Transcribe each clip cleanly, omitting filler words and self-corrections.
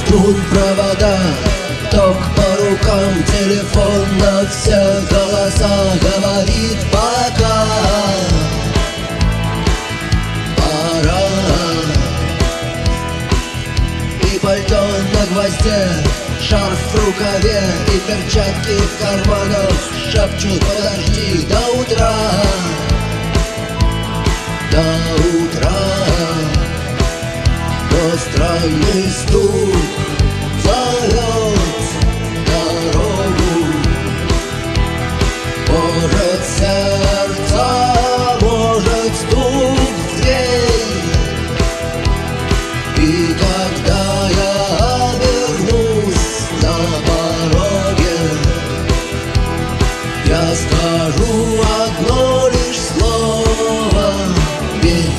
струн провода, ток по рукам, телефон на все голоса говорит пока. Пора. И пальто на гвозде, шарф в рукаве и перчатки в карманах шепчут: подожди до утра. До утра. Но странный стук зовет дорогу. Может, сердце, может, стук в дверь. И когда я вернусь на пороге, я скажу одно лишь слово: верь.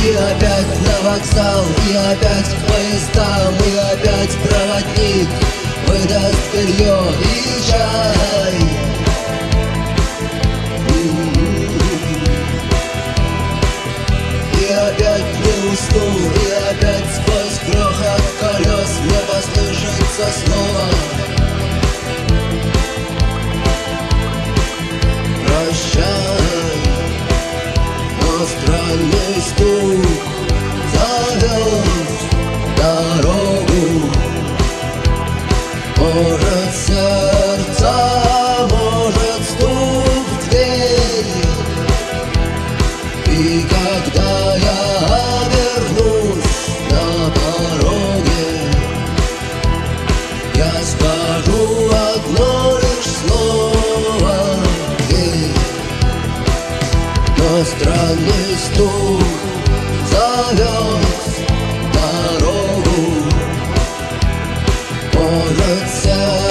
И опять на вокзал, и опять к поездам, и опять проводник выдаст белье и чай. И опять не усну, и опять сквозь грохот колес мне послышится снова: прощай. Но странный стук зовет дорогу. Может, сердце, может, стук в дверь. И когда я вернусь на пороге, я скажу одно лишь слово: верь. Но странный стук зовет дорогу. Может, сердце